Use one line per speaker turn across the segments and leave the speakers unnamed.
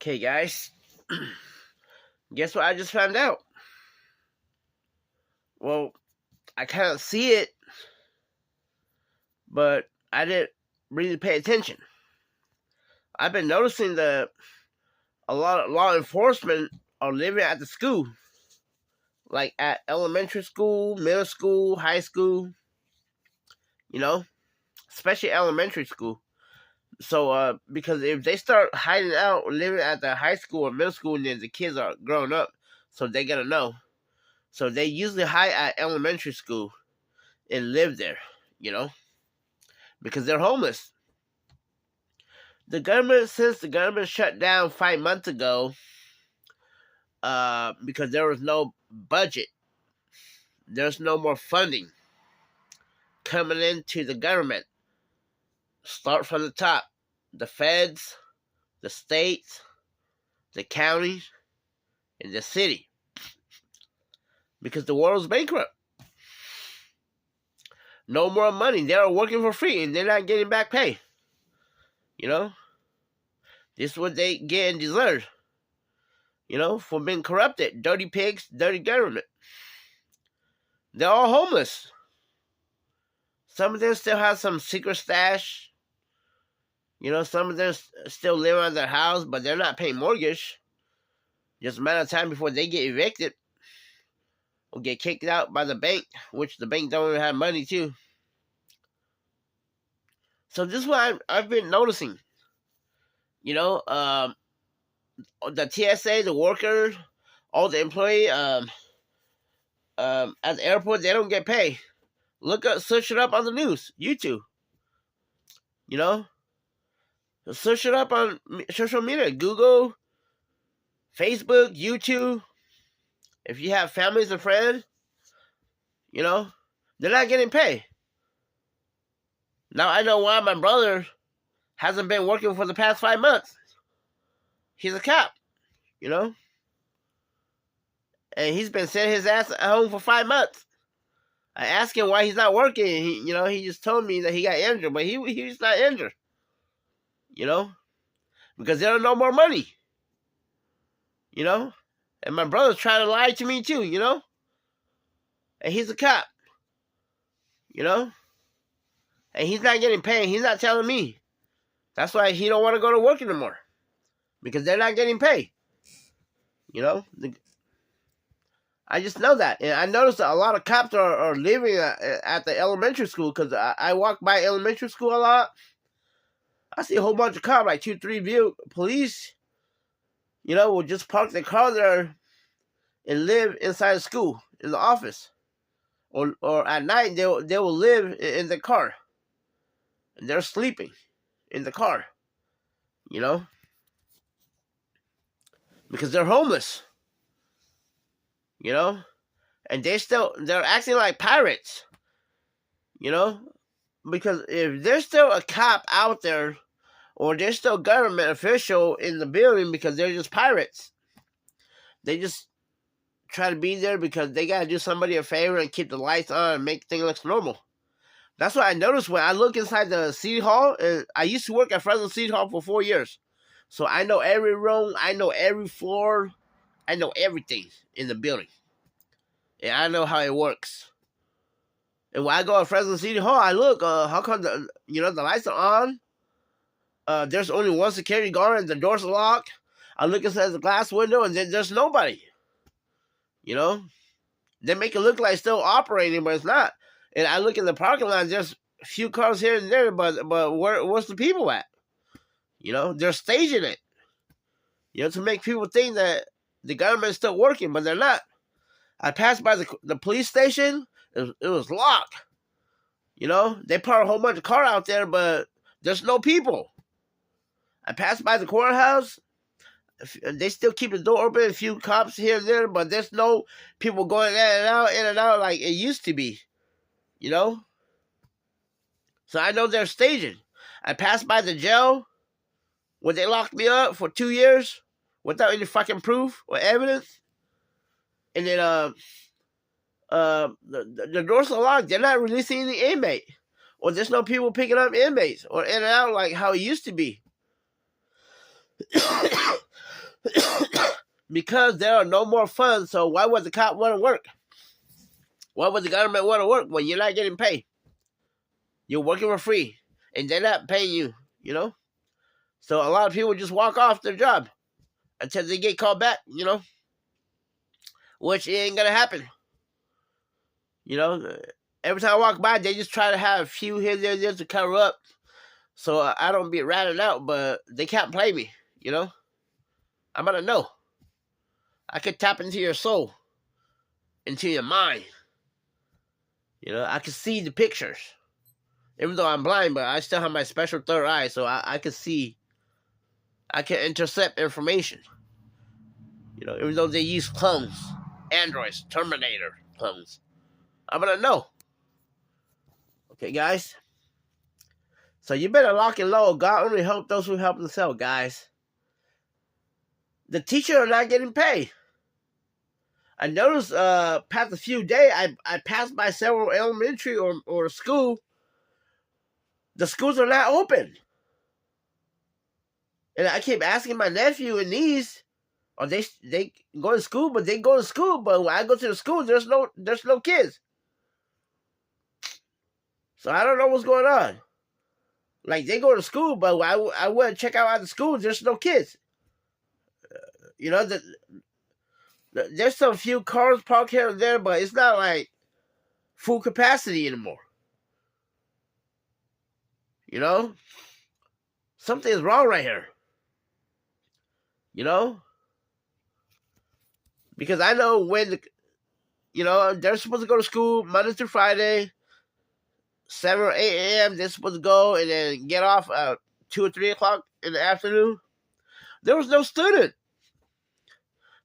Okay, guys. Guess what I just found out? Well, I kind of see it, but I didn't really pay attention. I've been noticing that a lot of law enforcement are living at the school, like at elementary school, middle school, high school, you know, especially elementary school. So, because if they start hiding out or living at the high school or middle school, then the kids are growing up, so they gotta know. So they usually hide at elementary school and live there, you know, because they're homeless. Since the government shut down 5 months ago, because there was no budget, there's no more funding coming into the government. Start from the top: the feds, the states, the counties, and the city, because the world's bankrupt. No more money. They're working for free and they're not getting back pay. You know, this is what they get and deserve. You know, for being corrupted. Dirty pigs, dirty government. They're all homeless. Some of them still have some secret stash. You know, some of them still live on their house, but they're not paying mortgage. Just a matter of time before they get evicted or get kicked out by the bank, which the bank don't even have money to. So this is what I've been noticing. You know, the TSA, the workers, all the employees at the airport, they don't get paid. Search it up on the news, YouTube. You know, search it up on social media, Google, Facebook, YouTube. If you have families and friends, you know, they're not getting paid. Now I know why my brother hasn't been working for the past 5 months. He's a cop, you know, and he's been sitting his ass at home for 5 months. I asked him why he's not working. He just told me that he got injured, but he's not injured. You know, because there are no more money. You know, and my brother's trying to lie to me too. You know, and he's a cop. You know, and he's not getting paid. He's not telling me. That's why he don't want to go to work anymore, because they're not getting paid. You know, I just know that. And I noticed that a lot of cops are living at the elementary school, because I walk by elementary school a lot. I see a whole bunch of cops, like 2-3 police, you know, will just park their car there and live inside the school, in the office. Or at night, they will live in the car. And they're sleeping in the car, you know, because they're homeless. You know, and they're acting like pirates, you know, because if there's still a cop out there, or there's still government official in the building, because they're just pirates. They just try to be there because they gotta do somebody a favor and keep the lights on and make things look normal. That's what I noticed when I look inside the city hall. And I used to work at Fresno City Hall for 4 years, so I know every room, I know every floor, I know everything in the building. And I know how it works. And when I go to Fresno City Hall, I look, how come the lights are on? There's only one security guard and the doors are locked. I look inside the glass window and there's nobody. You know? They make it look like it's still operating, but it's not. And I look in the parking lot, there's a few cars here and there, but where's the people at? You know, they're staging it. You know, to make people think that the government's still working, but they're not. I passed by the police station. It was locked. You know, they parked a whole bunch of cars out there, but there's no people. I passed by the courthouse. They still keep the door open. A few cops here and there, but there's no people going in and out like it used to be. You know? So I know they're staging. I passed by the jail where they locked me up for 2 years without any fucking proof or evidence. And then the doors are locked. They're not releasing any inmate. Or there's no people picking up inmates or in and out like how it used to be. because there are no more funds, so why would the cop want to work? Why would the government want to work when you're not getting paid? You're working for free, and they're not paying you, you know? So a lot of people just walk off their job until they get called back, you know? Which ain't gonna happen. You know? Every time I walk by, they just try to have a few here, there to cover up. So I don't be ratting out, but they can't play me, you know? I'm gonna know. I could tap into your soul, into your mind. You know, I can see the pictures. Even though I'm blind, but I still have my special third eye, so I can see. I can intercept information. You know, even though they use clones, androids, Terminator clones. I'm gonna know. Okay, guys? So you better lock and load. God only help those who help themselves, guys. The teachers are not getting paid. I noticed past a few days, I passed by several elementary or school. The schools are not open. And I keep asking my nephew and niece, are they go to school? But they go to school. But when I go to the school, there's no kids. So I don't know what's going on. Like, they go to school, but when I went to check out the school, there's no kids. You know, there's some few cars parked here and there, but it's not like full capacity anymore. You know? Something is wrong right here. You know? Because I know when, they're supposed to go to school Monday through Friday, 7 or 8 a.m. They're supposed to go and then get off at 2 or 3 o'clock in the afternoon. There was no student.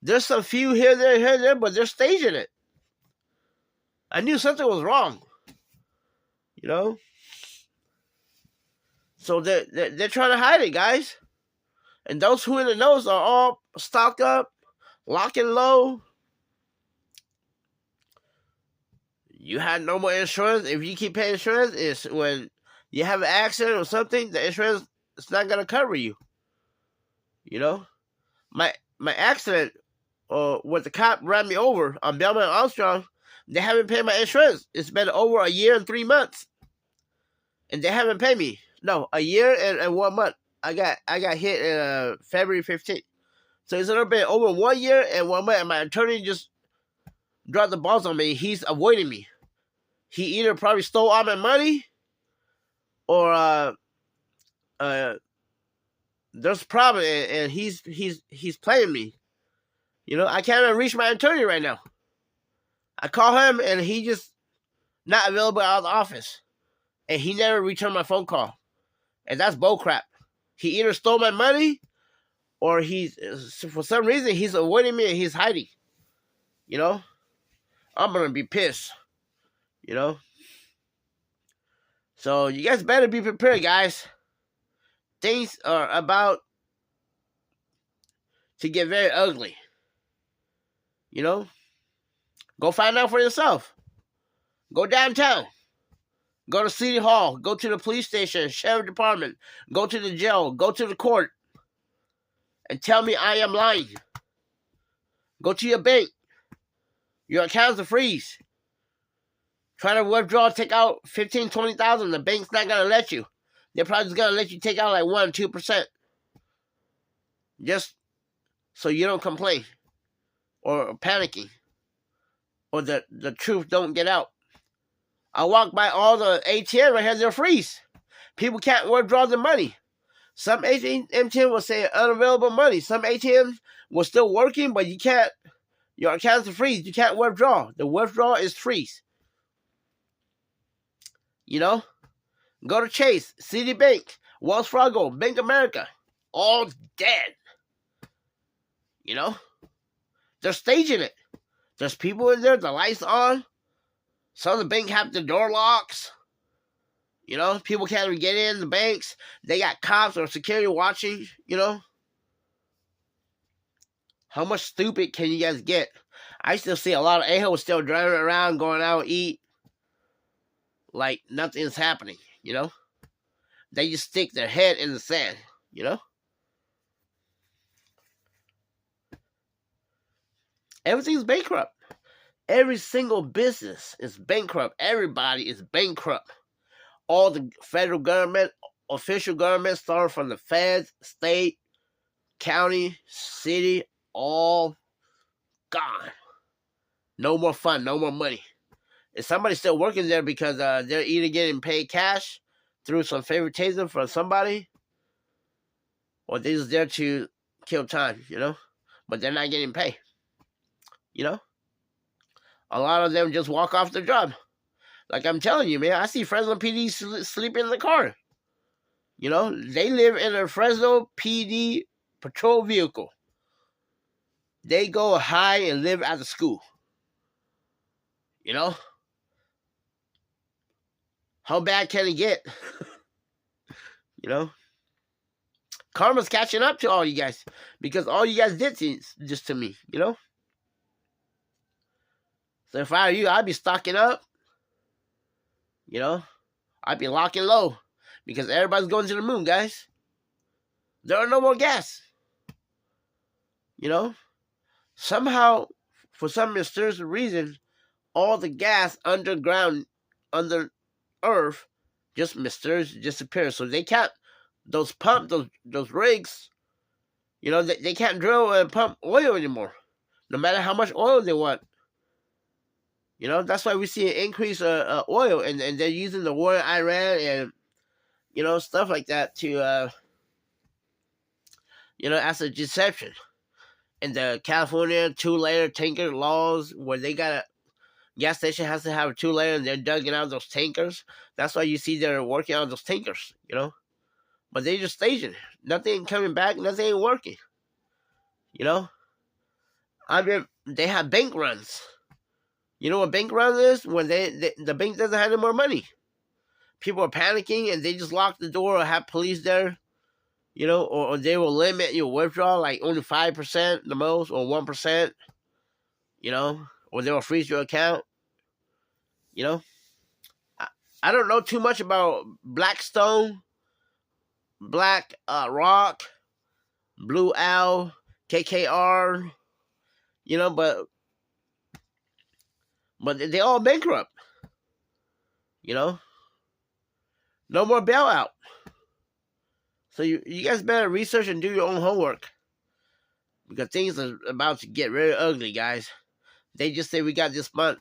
There's some few here, there, but they're staging it. I knew something was wrong. You know? So they're trying to hide it, guys. And those who in the knows are all stocked up, lock and low. You had no more insurance. If you keep paying insurance, it's when you have an accident or something, the insurance is not gonna cover you. You know? My accident when the cop ran me over on Belmont Armstrong, they haven't paid my insurance. It's been over a year and 3 months. And they haven't paid me. No, a year and 1 month. I got hit February 15th. So it's been over 1 year and 1 month, and my attorney just dropped the balls on me. He's avoiding me. He either probably stole all my money, or there's a problem, and he's playing me. You know, I can't even reach my attorney right now. I call him, and he just not available out of the office, and he never returned my phone call, and that's bullcrap. He either stole my money, or for some reason he's avoiding me and he's hiding. You know, I'm gonna be pissed. You know, so you guys better be prepared, guys. Things are about to get very ugly. You know, go find out for yourself. Go downtown. Go to City Hall. Go to the police station, sheriff department. Go to the jail. Go to the court. And tell me I am lying. Go to your bank. Your accounts are freeze. Try to withdraw, take out 15, 20,000. The bank's not going to let you. They're probably just going to let you take out like 1, 2%. Just so you don't complain. Or panicking. Or the truth don't get out. I walk by all the ATM right here, they're freeze. People can't withdraw their money. Some ATM will say unavailable money. Some ATMs will still working, but you can't, your accounts are freeze. You can't withdraw. The withdrawal is freeze. You know? Go to Chase, Citibank, Wells Fargo, Bank of America. All dead. You know? They're staging it. There's people in there, the lights on. Some of the bank have the door locks. You know, people can't even get in the banks. They got cops or security watching, you know. How much stupid can you guys get? I still see a lot of a-holes still driving around, going out to eat. Like nothing's happening, you know. They just stick their head in the sand, you know. Everything's bankrupt. Every single business is bankrupt. Everybody is bankrupt. All the federal government, official government, starting from the feds, state, county, city, all gone. No more fun, no more money. Is somebody still working there because they're either getting paid cash through some favoritism from somebody, or they're just there to kill time, but they're not getting paid. A lot of them just walk off their job. Like I'm telling you, man, I see Fresno PD sleeping in the car. They live in a Fresno PD patrol vehicle. They go high and live at the school. How bad can it get? Karma's catching up to all you guys because all you guys did just to me, So if I were you, I'd be stocking up. I'd be locking low because everybody's going to the moon, guys. There are no more gas. Somehow, for some mysterious reason, all the gas underground, under earth, just mysteriously disappears. So they can't, those rigs, they can't drill and pump oil anymore, no matter how much oil they want. That's why we see an increase of oil, and they're using the war in Iran and, stuff like that to, as a deception. And the California 2-layer tanker laws, where they got a gas station has to have a 2-layer, and they're dugging out those tankers. That's why you see they're working on those tankers, But they just staging. Nothing coming back. Nothing ain't working. They have bank runs. You know what bank run is? When the bank doesn't have any more money. People are panicking and they just lock the door or have police there, or they will limit your withdrawal like only 5% the most or 1%, or they will freeze your account. I don't know too much about Blackstone, Black Rock, Blue Owl, KKR, but they all bankrupt. No more bailout. So you guys better research and do your own homework, because things are about to get very ugly, guys. They just say we got this month.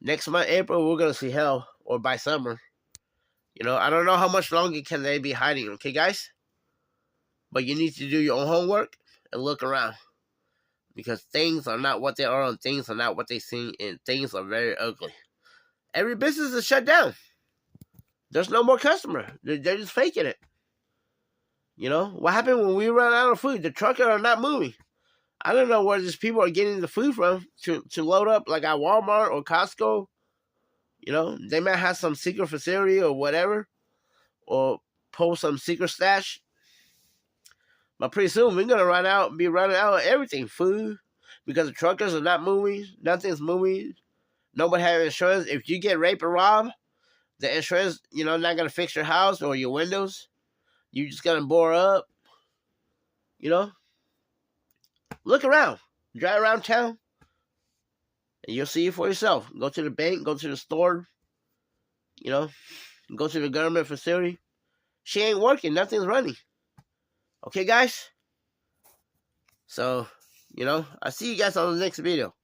Next month, April, we're going to see hell, or by summer. I don't know how much longer can they be hiding, okay, guys? But you need to do your own homework and look around, because things are not what they are, and things are not what they seem, and things are very ugly. Every business is shut down. There's no more customer. They're just faking it. What happened when we run out of food? The truckers are not moving. I don't know where these people are getting the food from to load up, like at Walmart or Costco. They might have some secret facility or whatever, or pull some secret stash. But pretty soon we're gonna be running out of everything, food, because the truckers are not moving. Nothing's moving. Nobody has insurance. If you get raped or robbed, the insurance, not gonna fix your house or your windows. You just gonna bore up. Look around, drive around town, and you'll see it for yourself. Go to the bank, go to the store, go to the government facility. She ain't working. Nothing's running. Okay, guys? So, I'll see you guys on the next video.